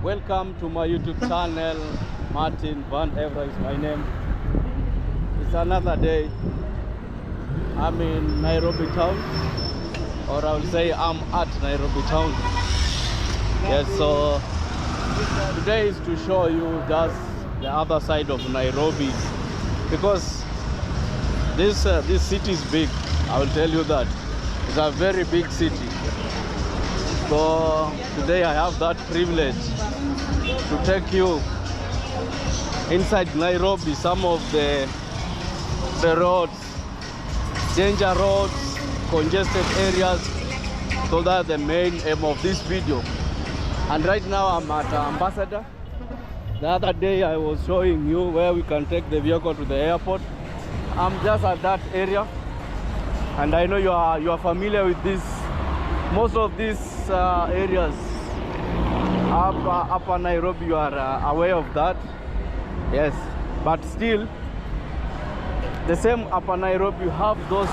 welcome to my YouTube channel. Martin Van Evra is my name. It's another day. I'm in Nairobi town, or I will say I'm at Nairobi town. Yes, so today is to show you just the other side of Nairobi, because this city is big. I will tell you that it's a very big city. So today I have that privilege to take you inside Nairobi, some of the roads, danger roads, congested areas. So that's the main aim of this video. And right now I'm at Ambassador. The other day I was showing you where we can take the vehicle to the airport. I'm just at that area, and I know you are familiar with this. Most of these areas upper Nairobi, you are aware of that. Yes, but still the same upper Nairobi, you have those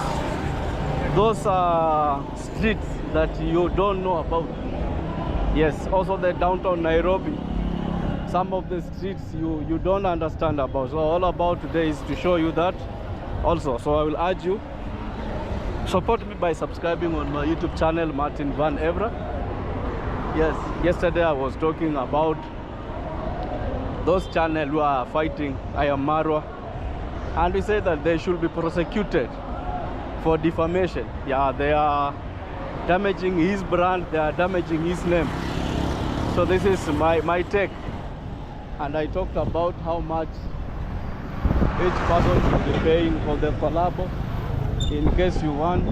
streets that you don't know about. Yes, also the downtown Nairobi, some of the streets you don't understand about. So all about today is to show you that also. So I will urge you, support me by subscribing on my YouTube channel, Martin Van Evra. Yes, yesterday I was talking about those channels who are fighting I Am Marwa, and we say that they should be prosecuted for defamation. Yeah, they are damaging his brand, they are damaging his name. So this is my take, and I talked about how much each person should be paying for the collabo in case you want.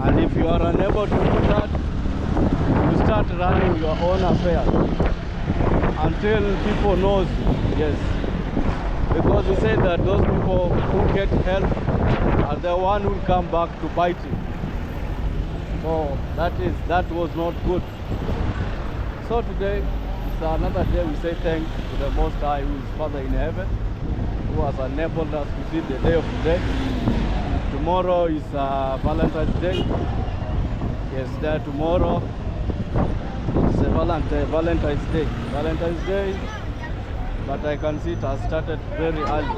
And if you are unable to do that, you start running your own affairs until people knows you. Yes, because we say that those people who get help are the one who come back to bite you. So that was not good. So today is another day. We say thanks to the Most High, who is Father in heaven, who has enabled us to see the day of today. Tomorrow is Valentine's Day. Yes, tomorrow is Valentine's Day. Valentine's Day, but I can see it has started very early.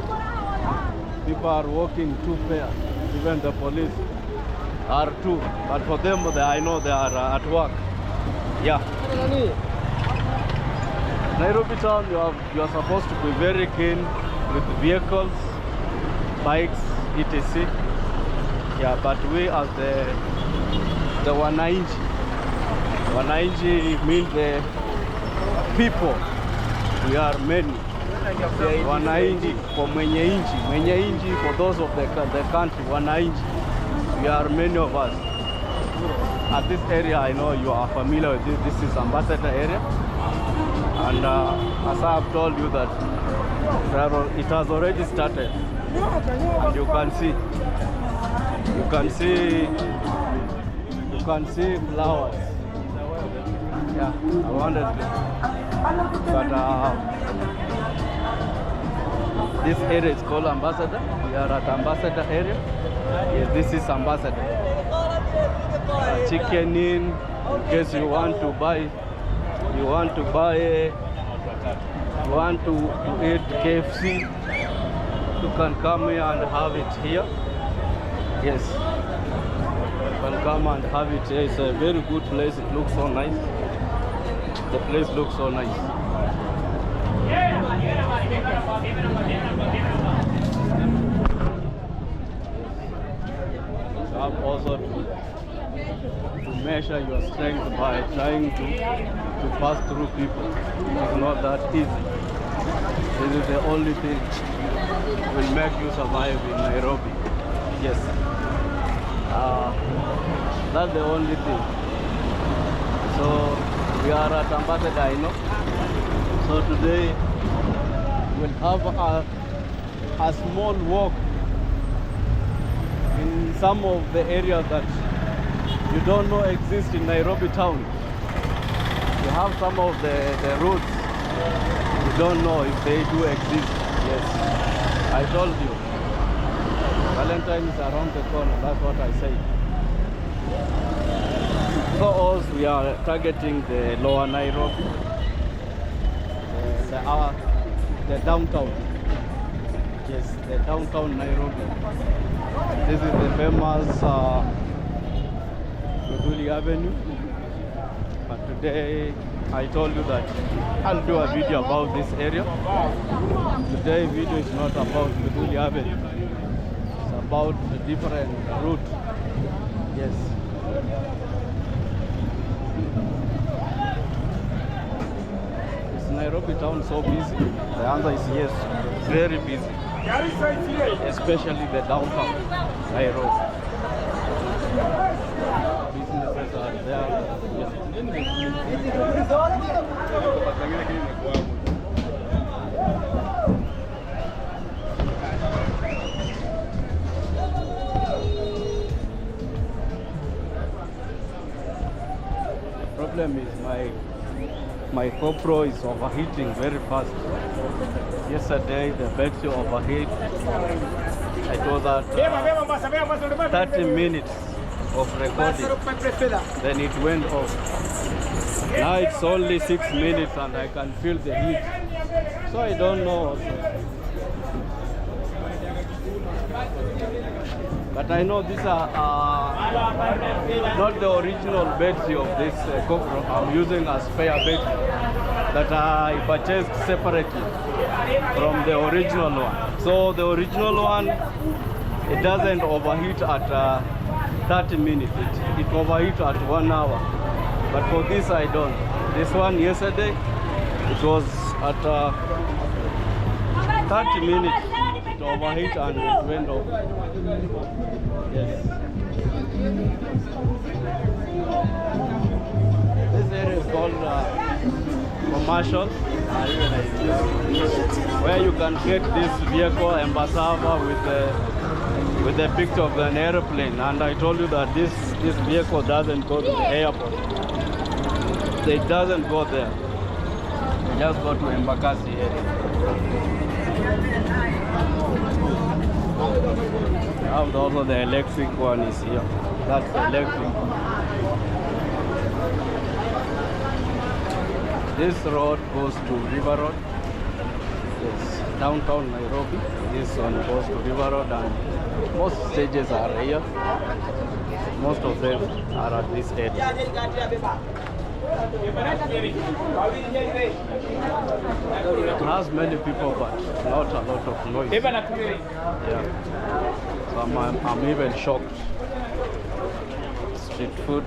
People are walking two pairs. Even the police are two. But for them, I know they are at work. Yeah. Nairobi town, you are supposed to be very keen with vehicles, bikes, etc. Yeah, but we as the Wananchi means the people. We are many. Wananchi for mwenye inchi for those of the country. Wananchi, we are many of us. At this area, I know you are familiar with this. This is Ambassador area, and as I have told you that it has already started. And you can see flowers. Yeah, I wanted to, but this area is called Ambassador. We are at Ambassador area. Yes, this is Ambassador. Chicken in case you want to eat KFC, you can come here and have it here. Yes, you can come and have it here. It's a very good place. It looks so nice. The place looks so nice. You have also to measure your strength by trying to pass through people. It's not that easy. This is the only thing that will make you survive in Nairobi. Yes, that's the only thing. So we are at Ambassador, I know. So today we'll have a small walk in some of the areas that you don't know exist in Nairobi town. You have some of the roads you don't know if they do exist. Yes, I told you, Valentine is around the corner. That's what I said. So also we are targeting the lower Nairobi. the downtown. Yes, the downtown Nairobi. This is the famous Luduli Avenue. But today I told you that I'll do a video about this area. Today's video is not about Luduli Avenue. It's about a different route. Yes. Is Nairobi town so busy? The answer is yes, very busy. Especially the downtown Nairobi. Businesses are there. Yes. Problem is my GoPro is overheating very fast. Yesterday the battery overheat. I told that 30 minutes of recording, then it went off. Now it's only 6 minutes and I can feel the heat. So I don't know also. But I know these are not the original battery of this GoPro. I'm using a spare battery that I purchased separately from the original one. So the original one, it doesn't overheat at 30 minutes. It overheats at 1 hour. But for this I don't. This one yesterday, it was at 30 minutes. It overheat and it went off. Yes. This area is called commercial, where you can get this vehicle Embasava with the picture of an airplane. And I told you that this vehicle doesn't go to the airport. It doesn't go there. It just go to Embakasi area. And also the electric one is here. That's the electric. This road goes to River Road. Yes, downtown Nairobi. This one goes to River Road and most stages are here. Most of them are at this area. It has many people but not a lot of noise. Yeah. So I'm even shocked. Street food,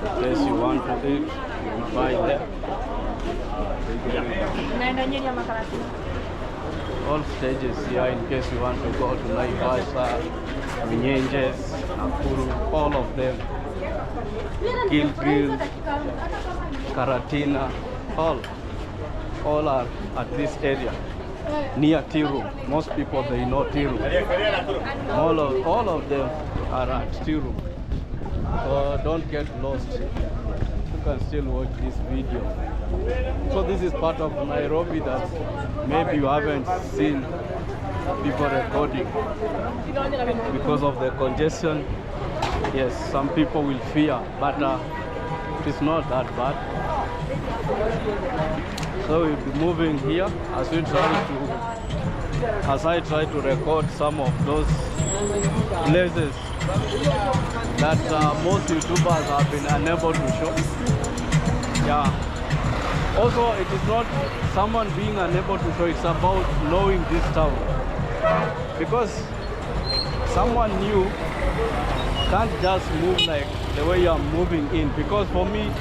in case you want to eat, you buy there. All stages here in case you want to go to Naivasha, Vinyenjes, Nakuru, all of them. Gilgil, Karatina, all are at this area near Tiru. Most people they know Tiru. All of them are at Tiru. So don't get lost. You can still watch this video. So this is part of Nairobi that maybe you haven't seen people recording because of the congestion. Yes, some people will fear, but it's not that bad. So we'll be moving here as I try to record some of those places that most YouTubers have been unable to show. Yeah. Also, it is not someone being unable to show, it's about knowing this town. Because someone new can't just move like the way I'm moving in. Because for me,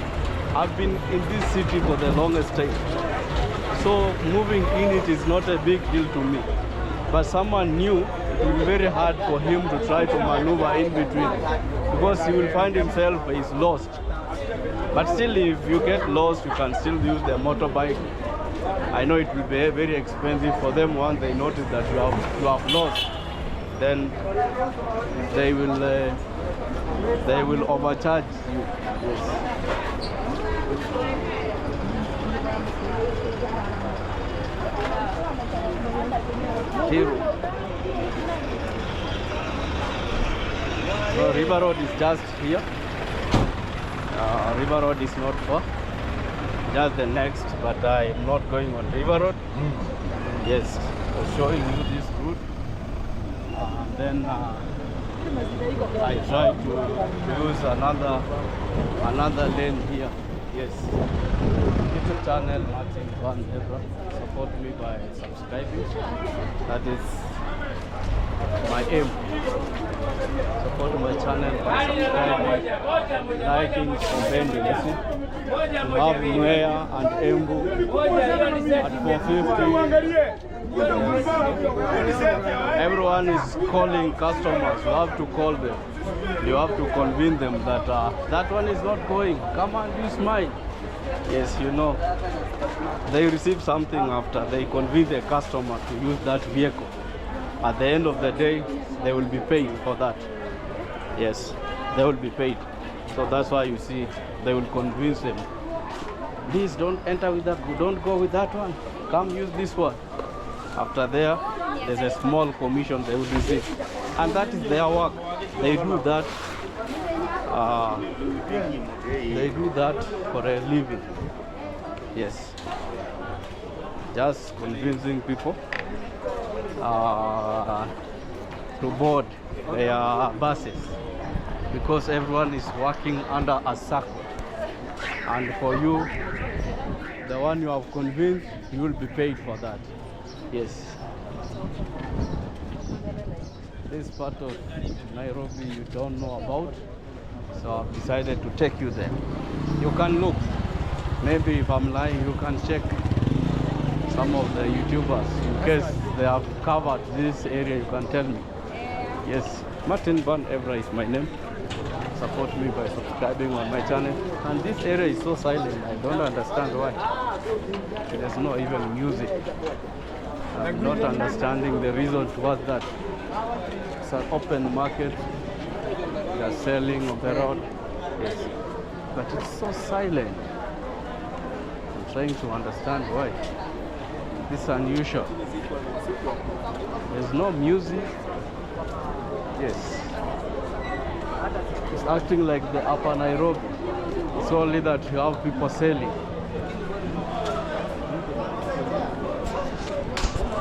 I've been in this city for the longest time. So moving in it is not a big deal to me. But someone new, it will be very hard for him to try to maneuver in between. Because he will find himself is lost. But still, if you get lost, you can still use the motorbike. I know it will be very expensive for them once they notice that you have lost. Then they will overcharge you. Yes. Tiru. So River Road is just here. River Road is not far. just the next, but I'm not going on River Road. Yes, I'm showing you this route. Then I try to use another lane here. Yes. YouTube channel Martin Van Ebra. Support me by subscribing. That is my aim. Support my channel by subscribing, liking, commenting. You see, we have Nwea and Embu at 450. Everyone is calling customers. You have to call them. You have to convince them that that one is not going. Come and use mine. Yes, you know, they receive something after they convince the customer to use that vehicle. At the end of the day, they will be paid for that. Yes, they will be paid. So that's why you see, they will convince them. Please don't enter with that. Don't go with that one. Come use this one. After there's a small commission they will receive, and that is their work. They do that. They do that for a living. Yes, just convincing people to board their buses, because everyone is working under a circle, and for you, the one you have convinced, you will be paid for that. Yes. This part of Nairobi you don't know about, so I've decided to take you there. You can look. Maybe if I'm lying, you can check some of the YouTubers. In case they have covered this area, you can tell me. Yes, Martin Van Evra is my name. Support me by subscribing on my channel. And this area is so silent, I don't understand why. There's no even music. I'm not understanding the reason towards that. It's an open market. They are selling on the road. Yes. But it's so silent. I'm trying to understand why. This is unusual. There's no music. Yes. It's acting like the upper Nairobi. It's only that you have people selling.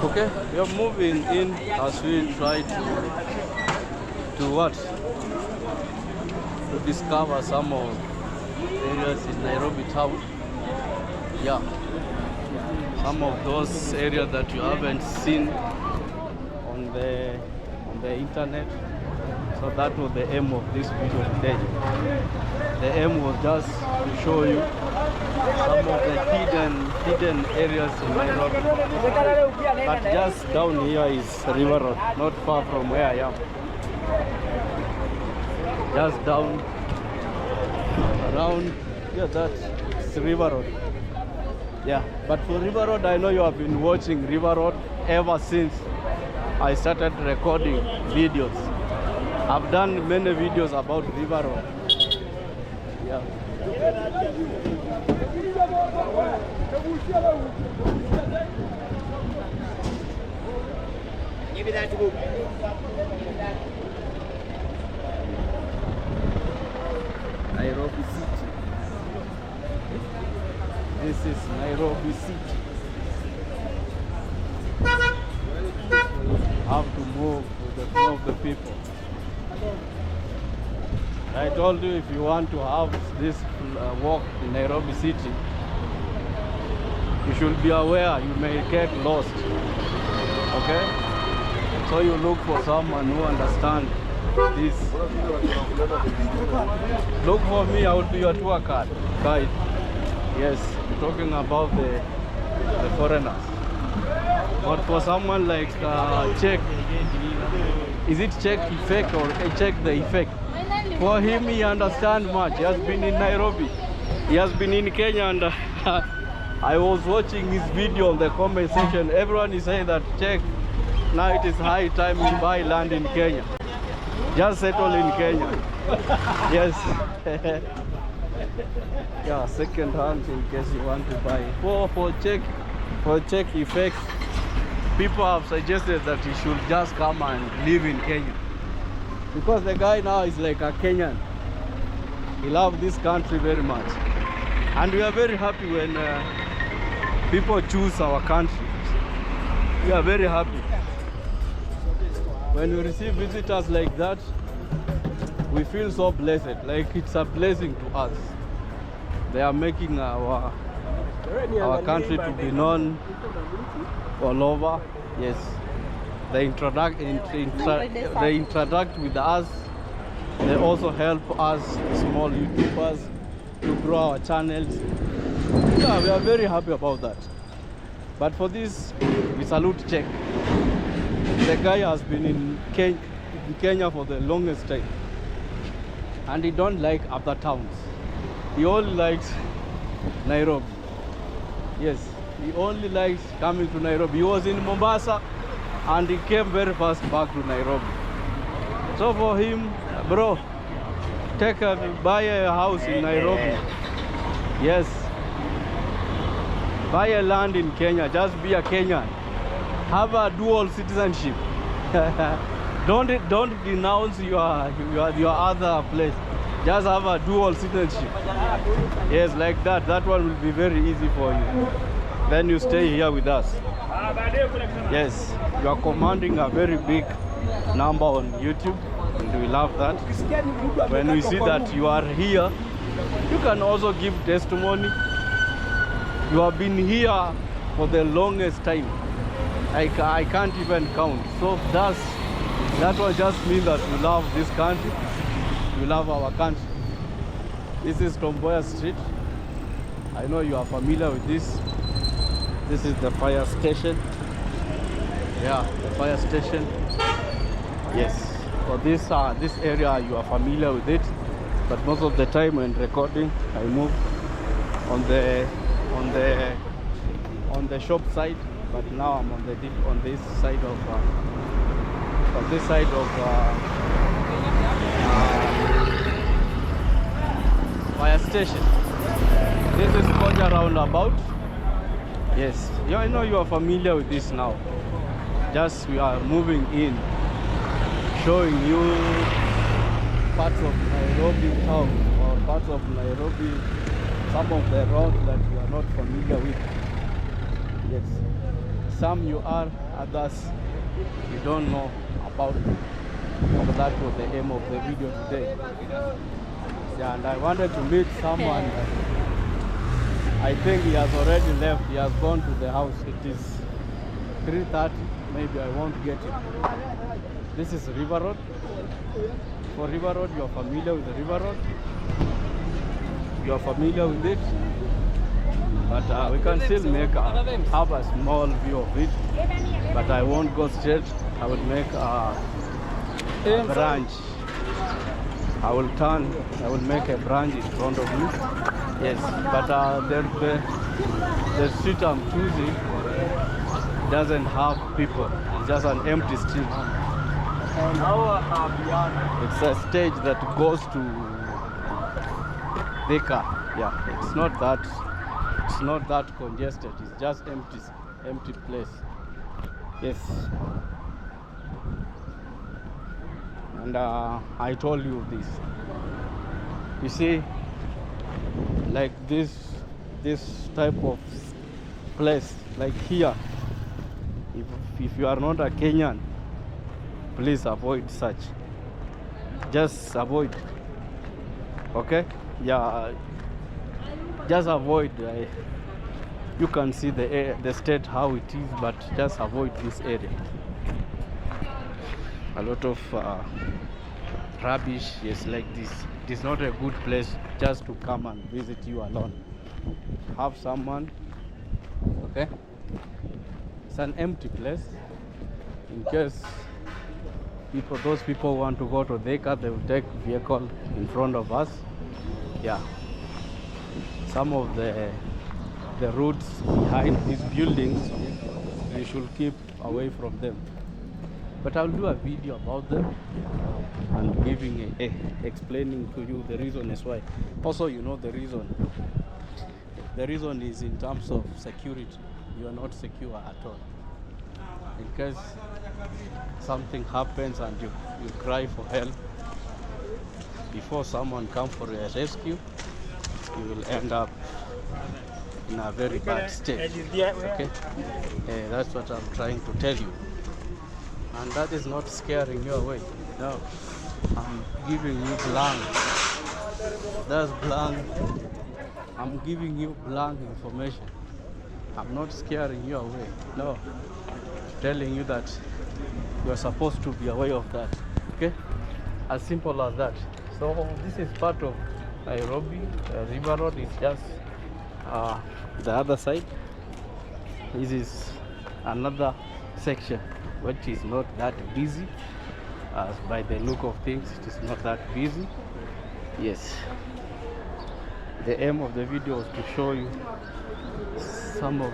Okay, we are moving in as we try to what? To discover some of areas in Nairobi town. Yeah, some of those areas that you haven't seen on the internet. So that was the aim of this video today. The aim was just to show you some of the hidden areas in Nairobi. But just down here is River Road, not far from where I am. Just down around here, that's River Road. Yeah, but for River Road, I know you have been watching River Road ever since I started recording videos. I've done many videos about River Road. Yeah. Give me that book. Nairobi City. This is Nairobi City. Have to move with the flow of the people. I told you, if you want to have this walk in Nairobi City, you should be aware you may get lost. Okay? So you look for someone who understands this. Look for me, I will be your tour guide. Yes, talking about the foreigners. But for someone like Check, is it Check effect or Check the effect? For him, he understands much. He has been in Nairobi. He has been in Kenya, and I was watching his video on the comment section. Everyone is saying that Check, now it is high time you buy land in Kenya. Just settle in Kenya. Yes. Yeah, second hand in case you want to buy. For Check effect, people have suggested that he should just come and live in Kenya. Because the guy now is like a Kenyan. He loves this country very much. And we are very happy when people choose our country. We are very happy. When we receive visitors like that, we feel so blessed, like it's a blessing to us. They are making our country to be known all over. Yes, they interact with us. They also help us, small YouTubers, to grow our channels. Yeah, we are very happy about that. But for this, we salute Czech. The guy has been in Kenya for the longest time, and he don't like other towns. He only likes Nairobi. Yes, he only likes coming to Nairobi. He was in Mombasa and he came very fast back to Nairobi. So for him, bro, buy a house in Nairobi. Yes, buy a land in Kenya. Just be a Kenyan. Have a dual citizenship. Don't denounce your other place. Just have a dual citizenship. Yes, like that. That one will be very easy for you. Then you stay here with us. Yes, you are commanding a very big number on YouTube, and we love that. When we see that you are here, you can also give testimony. You have been here for the longest time. I can't even count. So that will just mean that we love this country. We love our country. This is Tomboya Street. I know you are familiar with this. This is the fire station. Yeah, the fire station. Yes. For this area you are familiar with it. But most of the time when recording, I move on the shop side. But now I'm on this side of fire station. This is Koja roundabout. Yes, I know you are familiar with this now. Just we are moving in, showing you parts of Nairobi town or parts of Nairobi, some of the roads that you are not familiar with. Yes, some you are, others you don't know about. So that was the aim of the video today. Yeah, and I wanted to meet someone. I think he has already left. He has gone to the house. It is 3:30. Maybe I won't get him. This is River Road. For River Road, you are familiar with the River Road. You are familiar with it. But we can still have a small view of it. But I won't go straight. I will make a branch. I will make a branch in front of you. Yes, but the street I'm choosing doesn't have people. It's just an empty street. It's a stage that goes to Thika. Yeah, it's not that congested. It's just empty place. Yes. And I told you this. You see, like this type of place, like here, if you are not a Kenyan, please avoid such. Just avoid. Okay? Yeah. Just avoid. You can see the state how it is, but just avoid this area. A lot of rubbish. Yes, like this. It is not a good place just to come and visit you alone. Have someone. Okay? It's an empty place. In case those people want to go to Thika, they will take vehicle in front of us. Yeah. Some of the routes behind these buildings, we should keep away from them. But I'll do a video about them and explaining to you the reason is why. Also, you know the reason. The reason is in terms of security. You are not secure at all. In case something happens and you cry for help, before someone comes for your rescue, you will end up in a very bad state. Okay, that's what I'm trying to tell you, and that is not scaring you away. No, I'm giving you blank. That's blank. I'm giving you blank information. I'm not scaring you away. No, telling you that you're supposed to be aware of that. Okay, as simple as that. So this is part of Nairobi. River Road is just the other side. This is another section which is not that busy. As by the look of things, it is not that busy. Yes. The aim of the video is to show you some of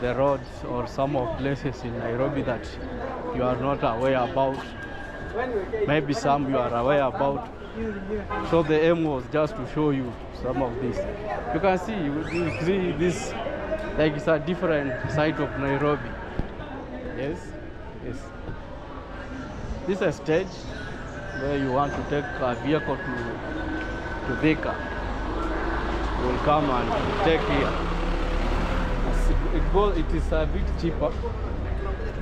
the roads or some of places in Nairobi that you are not aware about. Maybe some you are aware about. So the aim was just to show you some of this. You can see this like it's a different side of Nairobi. Yes, yes. This is a stage where you want to take a vehicle to Thika. You will come and take here. It is a bit cheaper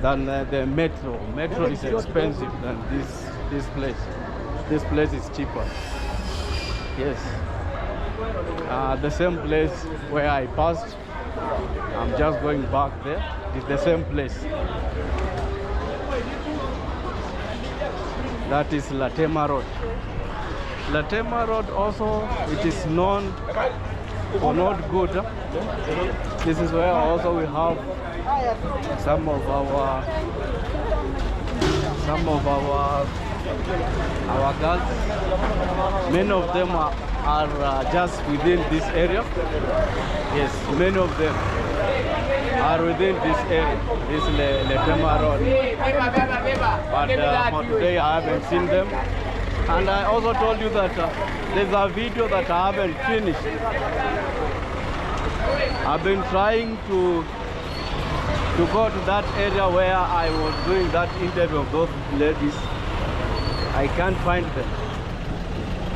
than the metro. Metro is expensive than this place. This place is cheaper. Yes. The same place where I passed, I'm just going back there. It's the same place. That is Latema Road. Latema Road also, it is known for not good. This is where also we have some of our girls. Many of them are just within this area. Yes, many of them are within this area, this Latema Road. But for today I haven't seen them. And I also told you that there's a video that I haven't finished. I've been trying to go to that area where I was doing that interview of those ladies. I can't find them.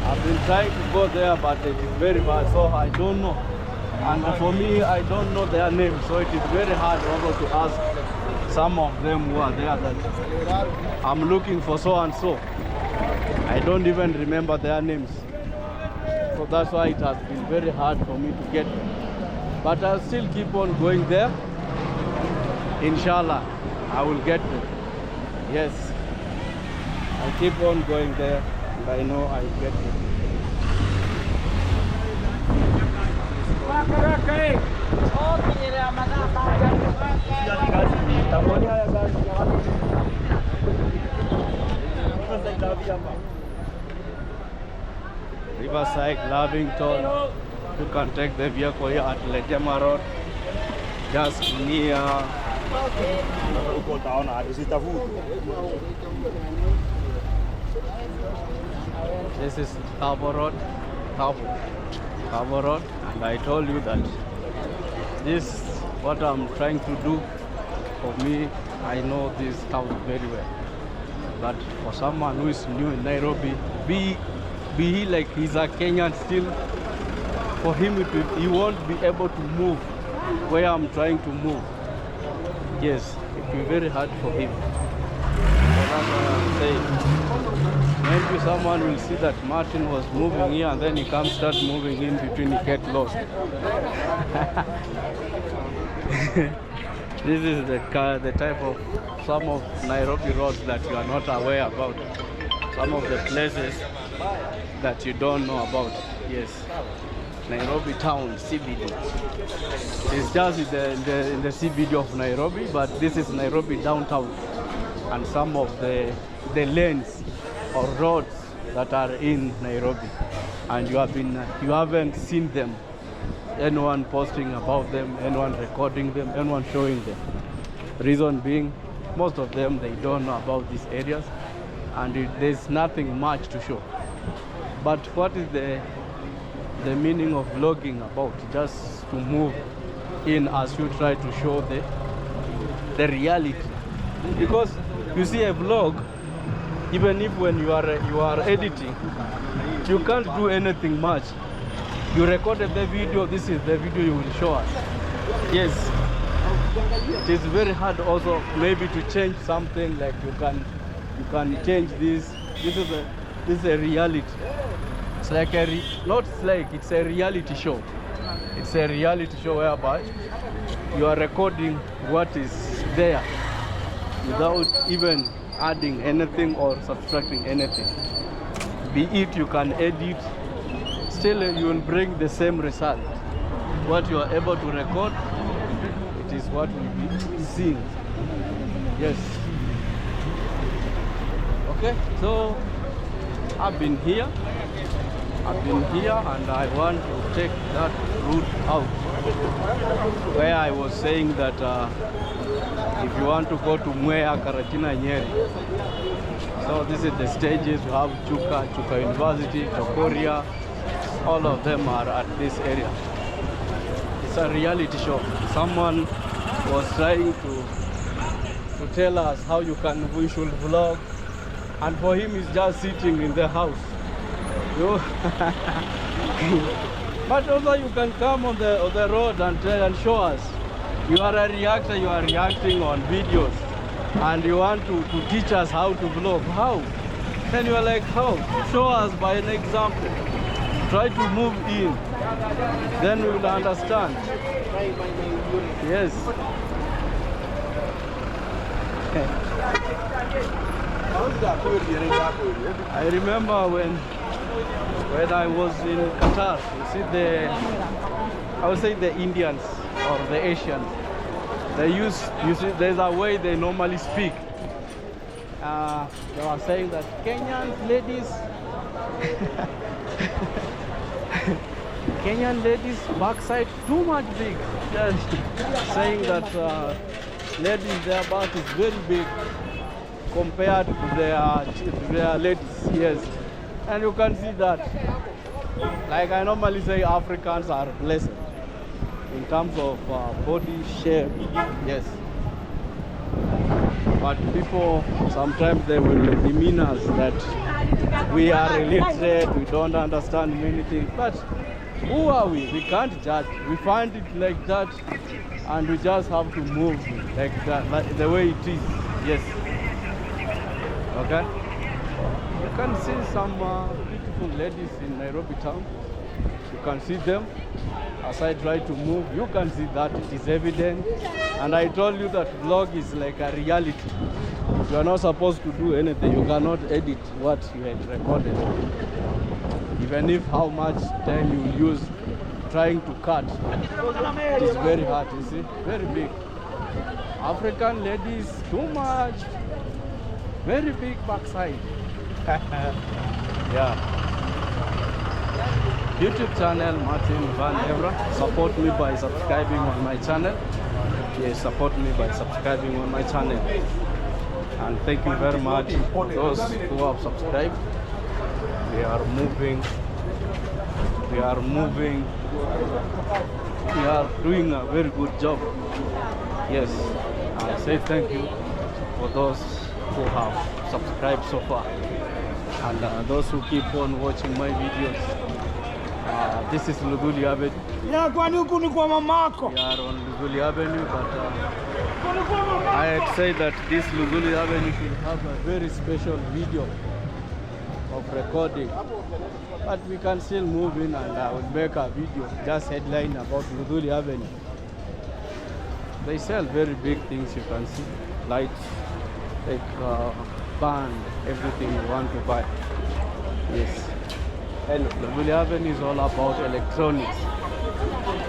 I've been trying to go there, but it is very bad, so I don't know. And for me, I don't know their names, so it is very hard also to ask some of them who are there that I'm looking for so and so. I don't even remember their names. So that's why it has been very hard for me to get them. But I'll still keep on going there. Inshallah, I will get them. Yes. I'll keep on going there, and I know I'll get them. Riverside, Lavington. You can take the vehicle here at Latema Road, just near. This is Tabo Road, Tabo Road, and I told you that this what I'm trying to do. For me, I know this town very well. But for someone who is new in Nairobi, be he like he's a Kenyan still, for him he won't be able to move where I'm trying to move. Yes, it will be very hard for him. So that's what I'm saying. Maybe someone will see that Martin was moving here and then he comes start moving in between, he get lost. This is the type of some of Nairobi roads that you are not aware about. Some of the places that you don't know about. Yes. Nairobi town, CBD. It's just in the CBD of Nairobi, but this is Nairobi downtown. And some of the lanes or roads that are in Nairobi. And you haven't seen them. Anyone posting about them, anyone recording them, anyone showing them. Reason being, most of them, they don't know about these areas. And there's nothing much to show. But what is the meaning of vlogging about? Just to move in as you try to show the reality. Because you see a vlog, even if when you are editing, you can't do anything much. You recorded the video, this is the video you will show us. Yes. It is very hard also maybe to change something, like you can change this. This is a reality. It's like it's a reality show. It's a reality show whereby you are recording what is there without even adding anything or subtracting anything. Be it you can edit, still you will bring the same result. What you are able to record, it is what will be seen. Yes. Okay, so I've been here and I want to take that route out where I was saying that if you want to go to Mwea, Karatina, Nyeri. So this is the stages. We have Chuka University, Chokoria, all of them are at this area. It's a reality show. Someone was trying to tell us how we should vlog, and for him he's just sitting in the house. But also you can come on the road and show us. You are a reactor, you are reacting on videos, and you want to teach us how to vlog. How? Then you are like, how? Show us by an example. Try to move in. Then we will understand. Yes. I remember when I was in Qatar, you see I would say the Indians or the Asians, you see, there's a way they normally speak. They were saying that Kenyan ladies, Kenyan ladies' backside too much big. They're saying that ladies, their back is very big compared to their ladies. Yes, and you can see that. Like I normally say, Africans are blessed in terms of body shape. Yes. But people, sometimes they will demean us that we are illiterate, we don't understand many things. But who are we? We can't judge. We find it like that, and we just have to move like that, like the way it is. Yes. Okay? You can see some beautiful ladies in Nairobi town. You can see them. As I try to move, you can see that it is evident. And I told you that vlog is like a reality. You are not supposed to do anything. You cannot edit what you had recorded. Even if how much time you will use trying to cut, it is very hard, you see, very big. African ladies, too much, very big backside. Yeah. YouTube channel Martin Van Evra. Support me by subscribing on my channel. Yes, support me by subscribing on my channel. And thank you very much to those who have subscribed. We are moving. We are moving. We are doing a very good job. Yes, I say thank you for those who have subscribed so far, and those who keep on watching my videos. This is Luguli Avenue. We are on Luguli Avenue, but I had said that this Luguli Avenue should have a very special video of recording. But we can still move in, and I will make a video just headline about Luguli Avenue. They sell very big things, you can see. Lights, like band, everything you want to buy. Yes. And Luguli Avenue is all about electronics.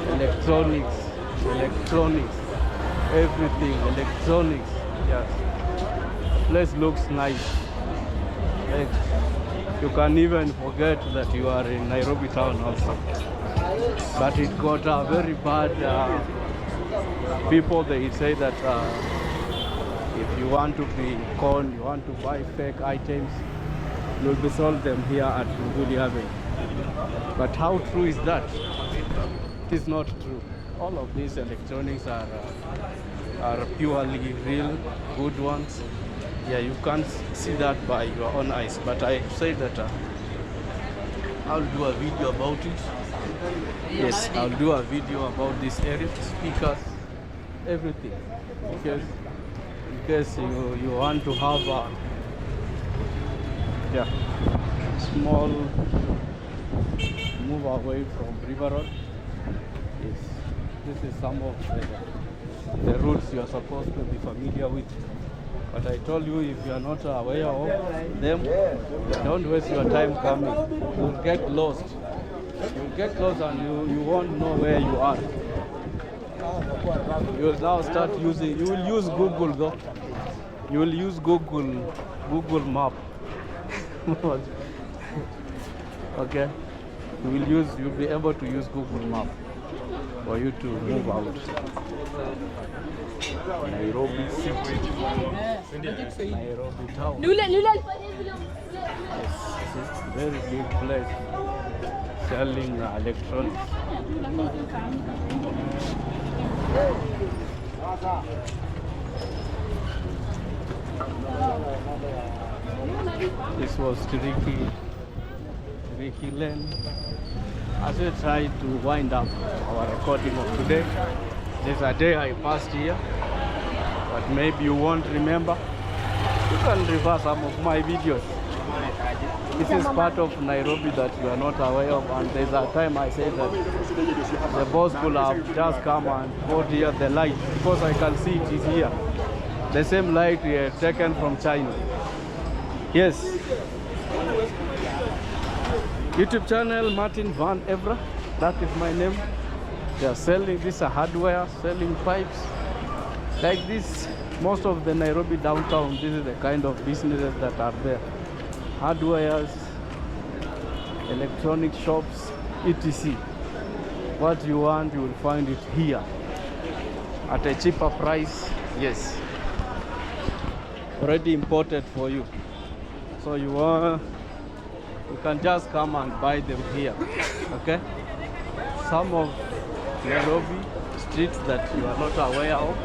Electronics, everything, electronics. Yes. The place looks nice. Like, you can even forget that you are in Nairobi town also. But it got a very bad people. They say that if you want to be conned, you want to buy fake items, you'll be sold them here at Luguli Avenue. But how true is that? It is not true. All of these electronics are purely real, good ones. Yeah, you can't see that by your own eyes. But I say that I'll do a video about it. Yes, I'll do a video about this area, speakers, everything. Because in case you want to have a small move away from River Road. Yes, this is some of the routes you are supposed to be familiar with. But I told you, if you are not aware of them, don't waste your time coming. You'll get lost. You'll get lost and you won't know where you are. You'll now start using, you will use Google though. You will use Google Map. Okay? You'll be able to use Google Map for you to move out. Nairobi City. Nairobi town. Yes, it's a very big place selling electronics. This was Tricky Lane. As we try to wind up our recording of today, there's a day I passed here, but maybe you won't remember. You can reverse some of my videos. This is part of Nairobi that you are not aware of, and there's a time I said that the boss could have just come and put here the light, because I can see it is here. The same light we have taken from China. Yes. YouTube channel Martin Van Evra, that is my name. They are selling this hardware, selling pipes like this. Most of the Nairobi downtown, this is the kind of businesses that are there. Hardwares, electronic shops, etc. What you want, you will find it here at a cheaper price. Yes, already imported for you. So you can just come and buy them here. Okay, some of Nairobi streets that you are not aware of.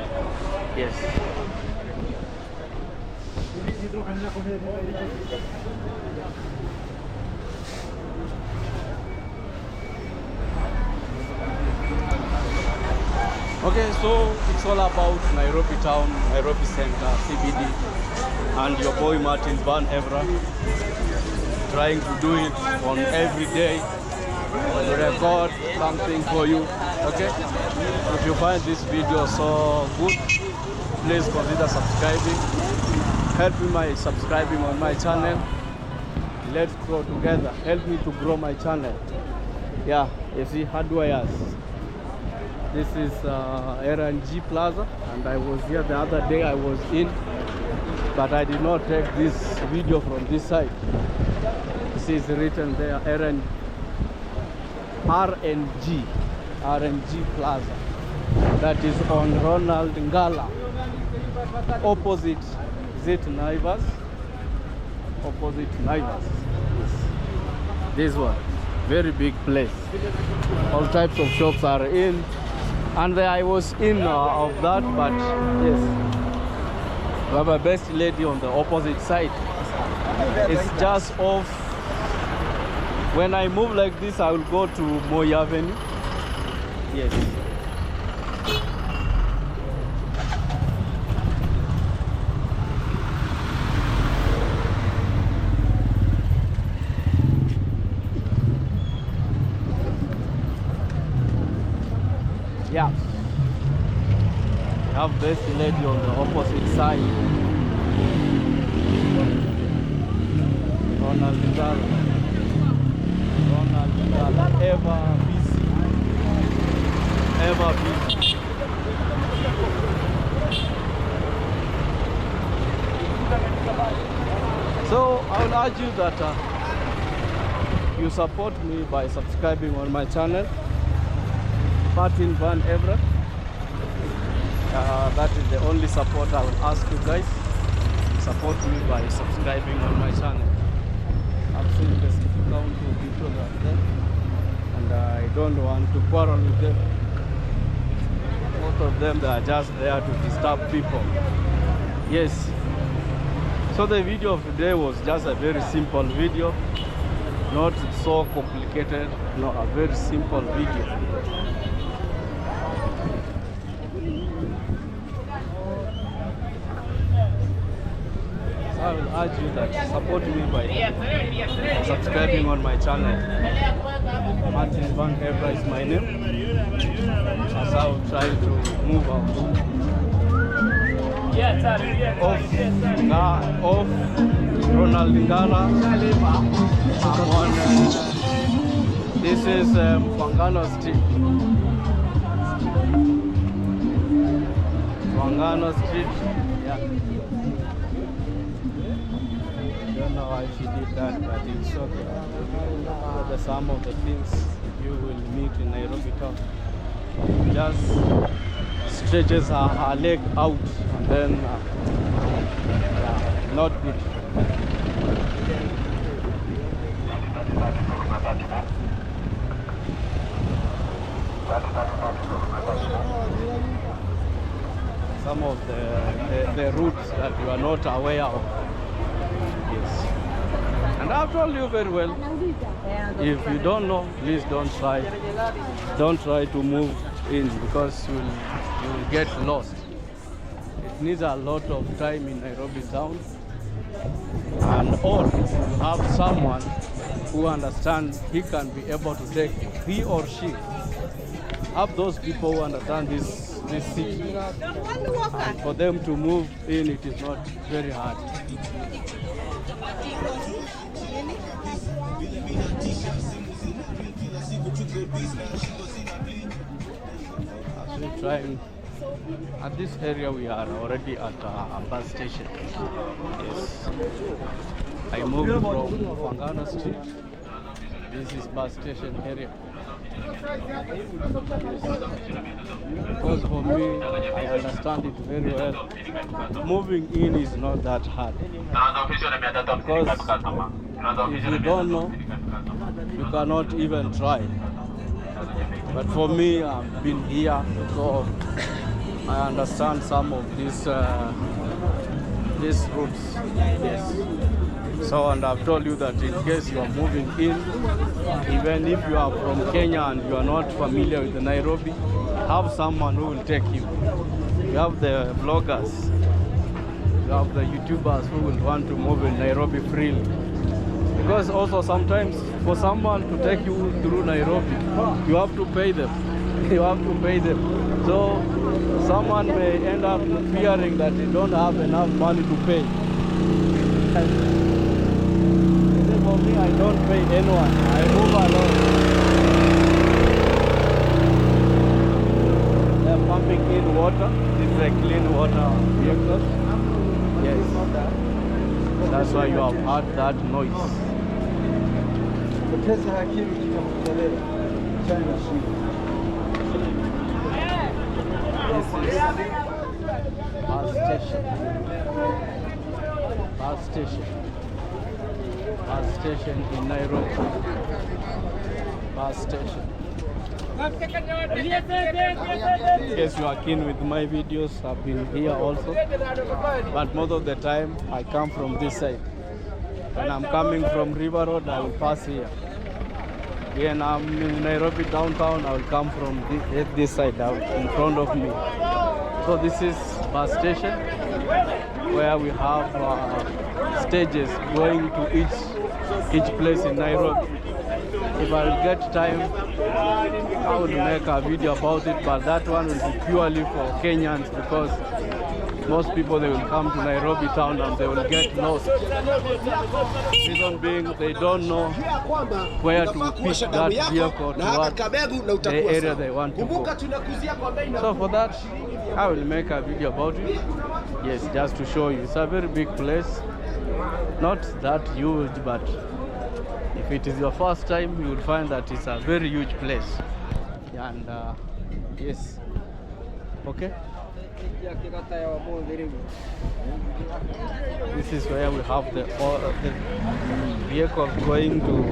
Yes. Okay, so it's all about Nairobi town, Nairobi Center, CBD, and your boy Martin Van Evra, trying to do it on every day, to record something for you. Okay, if you find this video so good, please consider subscribing. Help me by subscribing on my channel. Let's grow together. Help me to grow my channel. Yeah, you see hardwares. This is R&G Plaza, and I was here the other day. I was in, but I did not take this video from this side. This is written there, R&G Plaza. That is on Ronald Ngala, opposite Naivas. Opposite Naivas. This one, very big place. All types of shops are in, and I was in of that, but yes, we have a best lady on the opposite side. It's just off. When I move like this, I will go to Moi Avenue. Yes. Yeah. We have this lady on the opposite side. Ronald Ngala, ever busy. So I will urge you that you support me by subscribing on my channel, Martin Van Evra. That is the only support I will ask you guys. Support me by subscribing on my channel. I've seen the city council people are there, and I don't want to quarrel with them. Most of them, they are just there to disturb people. Yes. So the video of today was just a very simple video. not so complicated, no, a very simple video. So I will urge you that support me by subscribing on my channel. Martin Van Hebra is my name, as I will try to move out of Ronald Ngara. I'm on, this is Wangano Street. Wangano Street, yeah. Don't know why she did that, but it's okay. Those are some of the things you will meet in Nairobi town. Just stretches her leg out and then yeah, not good. Some of the routes that you are not aware of. Yes. And I've told you very well, if you don't know, please don't try to move in, because you will get lost. It needs a lot of time in Nairobi town, and or you have someone who understands, he can be able to take you, he or she. Have those people who understand this city, and for them to move in, it is not very hard. As we trying at this area, we are already at a bus station. Yes, I moved from Wangano Street. This is bus station area. Because for me, I understand it very well. Moving in is not that hard. Because if you don't know, you cannot even try. But for me, I've been here, so I understand some of these routes. Yes. So, and I've told you that in case you are moving in, even if you are from Kenya and you are not familiar with Nairobi, have someone who will take you. You have the vloggers, you have the YouTubers who will want to move in Nairobi freely. Because also sometimes for someone to take you through Nairobi, you have to pay them. You have to pay them. So someone may end up fearing that they don't have enough money to pay. For me, I don't pay anyone. I move alone. They're pumping in water. This is a clean water vehicle. Yes. That's why you have heard that noise. This is bus station. Bus station. Bus station in Nairobi. Bus station. Yes, you are keen with my videos. I've been here also, but most of the time I come from this side. When I'm coming from River Road, I will pass here. When I'm in Nairobi downtown, I will come from this side out in front of me. So this is bus station where we have stages going to each place in Nairobi. If I will get time, I will make a video about it, but that one will be purely for Kenyans, because most people, they will come to Nairobi town and they will get lost. Reason being, they don't know where to pick that vehicle towards the area they want to go. So for that, I will make a video about it. Yes, just to show you. It's a very big place. Not that huge, but if it is your first time, you will find that it's a very huge place. And yes, okay. This is where we have the vehicles going to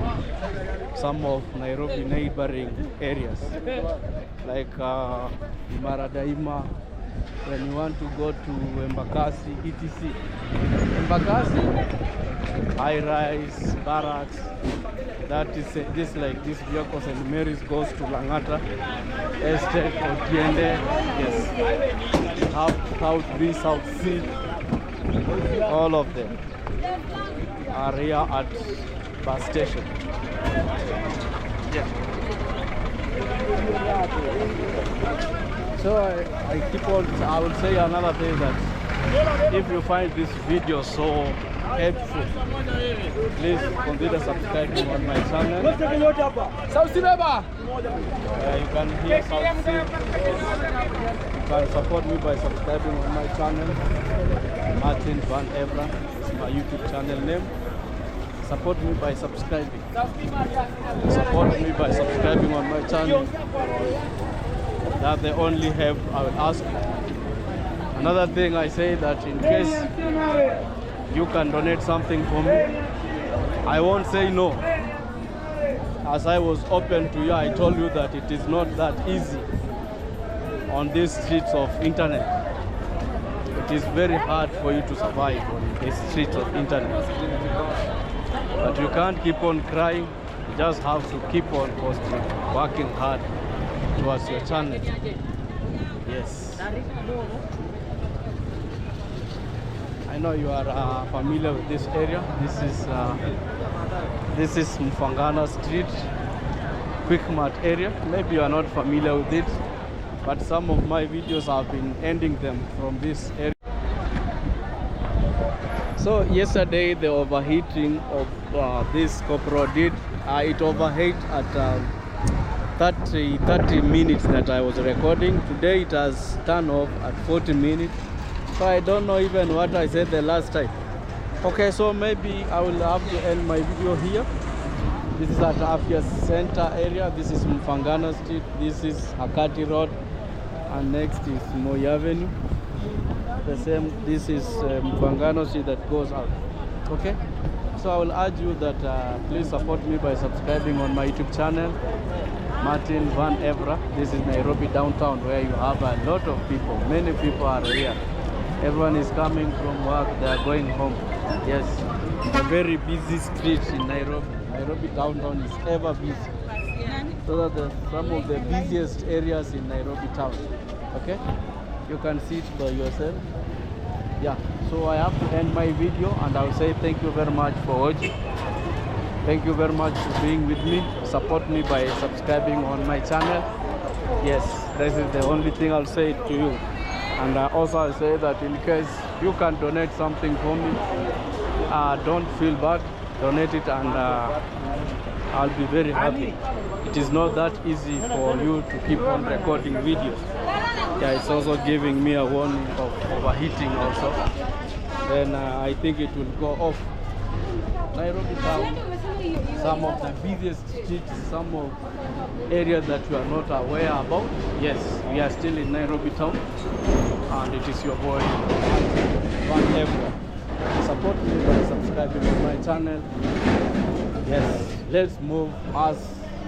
some of Nairobi neighboring areas, like Maradaima, when you want to go to Embakasi, etc. Embakasi, high-rise, barracks, that is this like this vehicle St. Mary's goes to Langata, Estate or Tiende, yes, South B, South C, all of them are here at bus station. Yeah. So I keep on, I will say another thing that if you find this video so helpful, please consider subscribing on my channel. You can hear South Sea. You can support me by subscribing on my channel. Martin Van Evra is my YouTube channel name. Support me by subscribing. Support me by subscribing on my channel. That's the only help I will ask you. Another thing I say that in case you can donate something for me, I won't say no. As I was open to you, I told you that it is not that easy on these streets of internet. It is very hard for you to survive on the streets of internet. But you can't keep on crying. You just have to keep on posting, working hard towards your channel. Yes. I know you are familiar with this area. This is Mfangana Street, Quickmart area. Maybe you are not familiar with it, but some of my videos have been ending them from this area. So yesterday the overheating of this GoPro did, it overheat at 30 minutes that I was recording. Today it has turned off at 40 minutes. So I don't know even what I said the last time. Okay, so maybe I will have to end my video here. This is at Afya Center area. This is Mfangana Street. This is Hakati Road. And next is Moi Avenue. The same, this is Mfangana Street that goes out. Okay? So I will urge you that please support me by subscribing on my YouTube channel, Martin Van Evra. This is Nairobi downtown, where you have a lot of people. Many people are here. Everyone is coming from work, they are going home. Yes, it's a very busy street in Nairobi. Nairobi downtown is ever busy. So that some of the busiest areas in Nairobi town. Okay, you can see it by yourself. Yeah, so I have to end my video, and I'll say thank you very much for watching. Thank you very much for being with me. Support me by subscribing on my channel. Yes, this is the only thing I'll say to you. And also I'll say that in case you can donate something for me, don't feel bad, donate it, and I'll be very happy. It is not that easy for you to keep on recording videos. Yeah, it's also giving me a warning of overheating also. Then I think it will go off. Nairobi town, some of the busiest streets, some of areas that you are not aware about. Yes, we are still in Nairobi town, and it is your boy Van Evra. Support me by subscribing to my channel. Yes, let's move as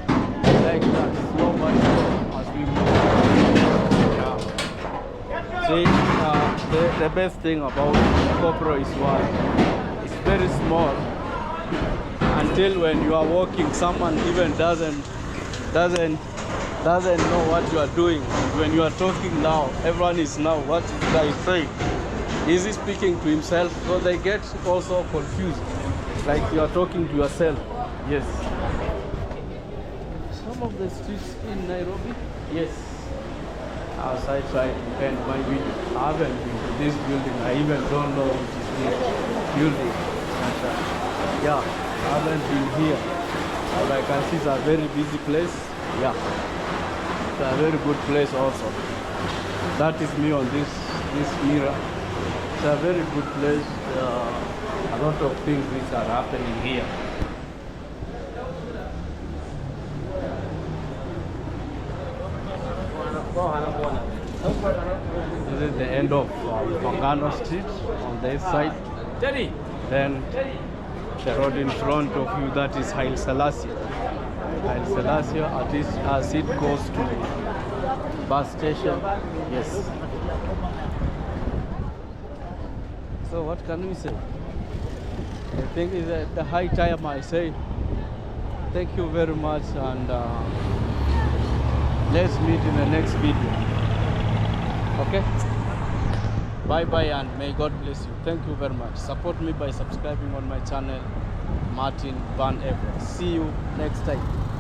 like that, slow by slow as we move. Yeah. See, the best thing about GoPro is what? It's very small. Until when you are walking, someone even doesn't know what you are doing. And when you are talking now, everyone is now, what is this guy saying? Is he speaking to himself? So they get also confused, like you are talking to yourself. Yes. Some of the streets in Nairobi, yes. As I try to end my video, I haven't been to this building. I even don't know which is this building. And, yeah, I haven't been here. But I can see it's a very busy place. Yeah, it's a very good place also. That is me on this mirror. It's a very good place. A lot of things which are happening here. This is the end of Mfangana Street on this side. Then the road in front of you, that is Haile Selassie. Haile Selassie, at least as it goes to bus station. Yes. So what can we say? I think it's at the high time I say thank you very much, and let's meet in the next video. Okay? Bye bye, and may God bless you. Thank you very much. Support me by subscribing on my channel, Martin Van Everett. See you next time.